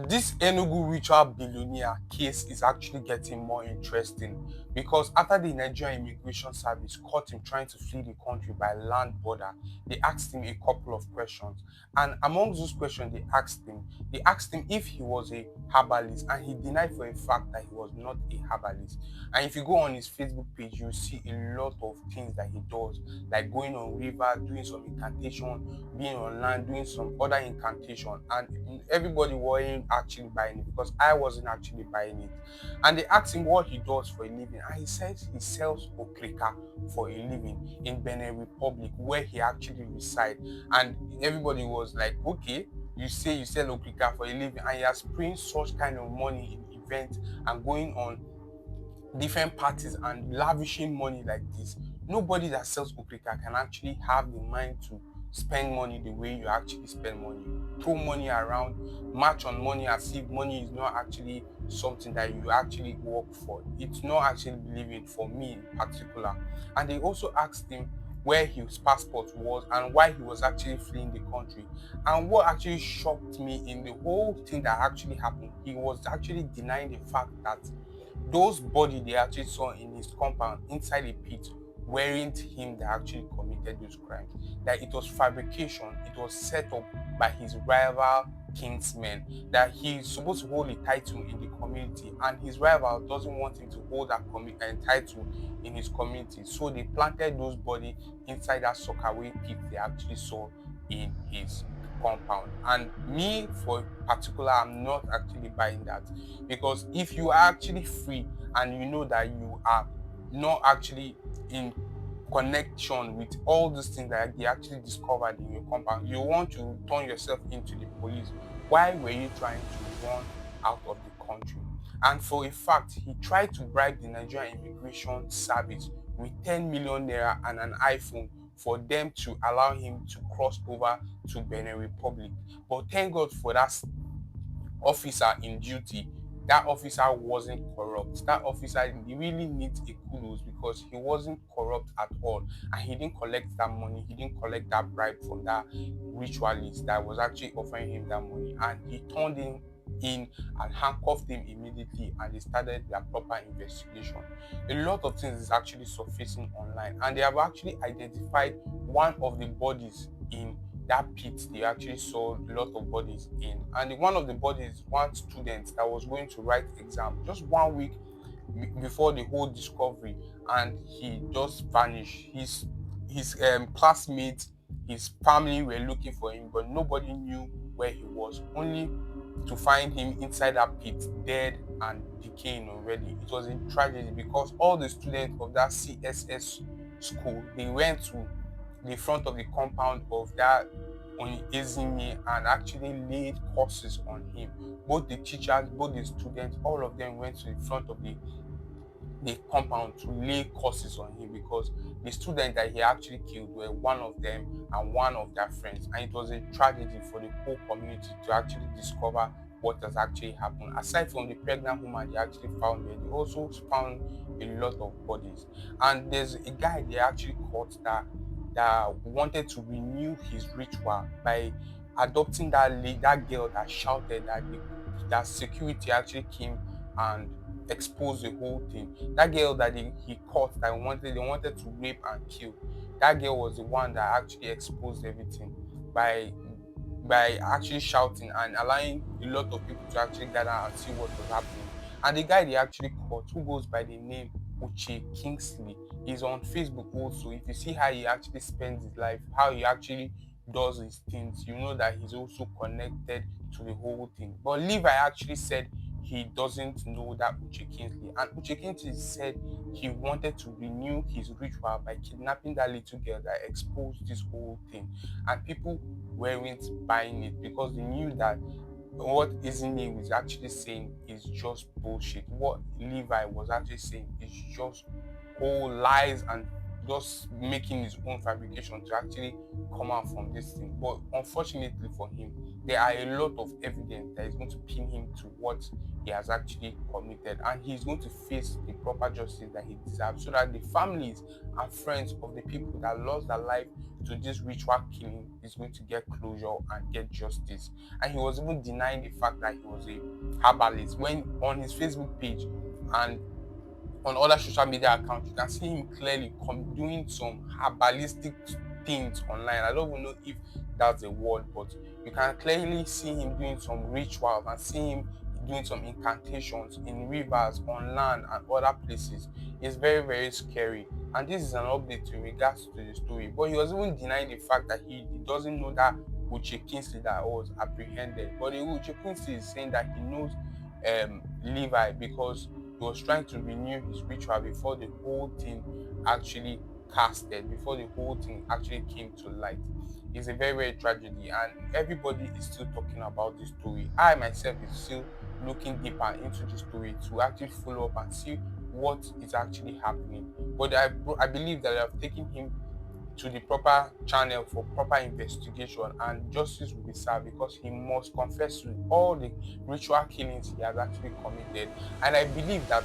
This Enugu ritual billionaire case is actually getting more interesting because after the Nigerian Immigration Service caught him trying to flee the country by land border, they asked him a couple of questions. And among those questions they asked him if he was a herbalist, and he denied for a fact that he was not a herbalist. And if you go on his Facebook page, you see a lot of things that he does, like going on river, doing some incantation, being on land, doing some other incantation, and everybody weren't actually buying it because I wasn't actually buying it. And they asked him what he does for a living, and he says he sells okrika for a living in Benin Republic, where he actually resides. And everybody was like, okay, you say you sell okrika for a living, and you are spraying such kind of money in events and going on different parties and lavishing money like this. Nobody that sells okrika can actually have the mind to spend money the way you actually spend money. Throw money around, match on money as if money is not actually something that you actually work for. It's not actually believing for me in particular. And they also asked him where his passport was and why he was actually fleeing the country. And what actually shocked me in the whole thing that actually happened, he was actually denying the fact that those body they actually saw in his compound inside a pit weren't him that actually committed those crimes. That it was fabrication, it was set up by his rival kingsmen, that he's supposed to hold a title in the community and his rival doesn't want him to hold that title in his community. So they planted those bodies inside that sockaway pit they actually saw in his compound. And me, for particular, I'm not actually buying that, because if you are actually free and you know that you are not actually in connection with all these things that they actually discovered in your compound, you want to turn yourself into the police. Why were you trying to run out of the country? And for a fact, he tried to bribe the Nigerian Immigration Service with 10 million naira and an iPhone for them to allow him to cross over to Benin Republic. But thank God for that officer in duty. That officer wasn't corrupt. That officer, he really needs a kudos because he wasn't corrupt at all, and he didn't collect that money. He didn't collect that bribe from that ritualist that was actually offering him that money, and he turned him in and handcuffed him immediately, and they started their proper investigation. A lot of things is actually surfacing online, and they have actually identified one of the bodies in that pit they actually saw a lot of bodies in. And one of the bodies, one student that was going to write exam just 1 week before the whole discovery, and he just vanished. His classmates, his family were looking for him, but nobody knew where he was, only to find him inside that pit, dead and decaying already. It was a tragedy because all the students of that CSS school, they went to the front of the compound of that on Ezeani and actually laid curses on him. Both the teachers, both the students, all of them went to the front of the compound to lay curses on him, because the student that he actually killed were one of them and one of their friends. And it was a tragedy for the whole community to actually discover what has actually happened. Aside from the pregnant woman they actually found there, they also found a lot of bodies. And there's a guy they actually caught that wanted to renew his ritual by adopting that girl that shouted that security actually came and exposed the whole thing. That girl that he caught that they wanted to rape and kill. That girl was the one that actually exposed everything by actually shouting and allowing a lot of people to actually gather and see what was happening. And the guy they actually caught, who goes by the name Uche Kingsley, is on Facebook also. If you see how he actually spends his life, how he actually does his things, you know that he's also connected to the whole thing. But Levi actually said he doesn't know that Uche Kingsley. And Uche Kingsley said he wanted to renew his ritual by kidnapping that little girl that exposed this whole thing. And people weren't buying it because they knew that what Ezeani was actually saying is just bullshit. What Levi was actually saying is just whole lies and just making his own fabrication to actually come out from this thing. But unfortunately for him, there are a lot of evidence that is going to pin him to what he has actually committed, and he's going to face the proper justice that he deserves, so that the families and friends of the people that lost their life to this ritual killing is going to get closure and get justice. And he was even denying the fact that he was a herbalist when on his Facebook page and on other social media accounts, you can see him clearly doing some herbalistic things online. I don't even know if that's a word, but you can clearly see him doing some rituals and see him doing some incantations in rivers, on land, and other places. It's very, very scary. And this is an update in regards to the story. But he was even denying the fact that he doesn't know that Uche Kingsley that was apprehended. But the Uche Kingsley is saying that he knows Levi because he was trying to renew his ritual before the whole thing actually casted, before the whole thing actually came to light. It's a very, very tragedy, and everybody is still talking about this story. I myself is still looking deeper into the story to actually follow up and see what is actually happening. But I believe that I have taken him to the proper channel for proper investigation, and justice will be served, because he must confess to all the ritual killings he has actually committed. And I believe that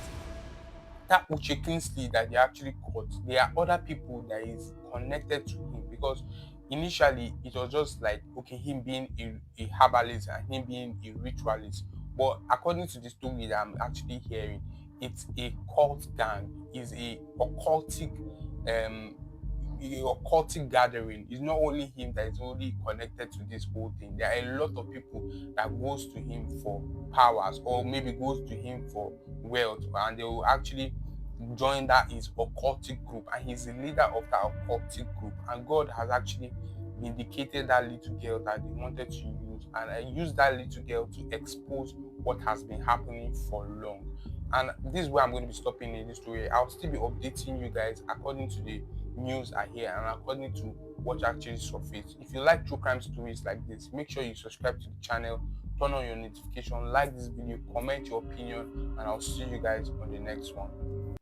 Uche Kingsley that they actually caught, there are other people that is connected to him, because initially it was just like, okay, him being a herbalist and him being a ritualist. But according to the story that I'm actually hearing, it's a cult gang, is um a occultic gathering. It's not only him that is only connected to this whole thing. There are a lot of people that goes to him for powers, or maybe goes to him for wealth, and they will actually join that his occultic group, and he's the leader of that occultic group. And God has actually vindicated that little girl that they wanted to use, and I used that little girl to expose what has been happening for long. And this is where I'm going to be stopping in this story. I'll still be updating you guys according to the news I hear and according to what actually surfaced. If you like true crime stories like this, make sure you subscribe to the channel, turn on your notification, like this video, comment your opinion, and I'll see you guys on the next one.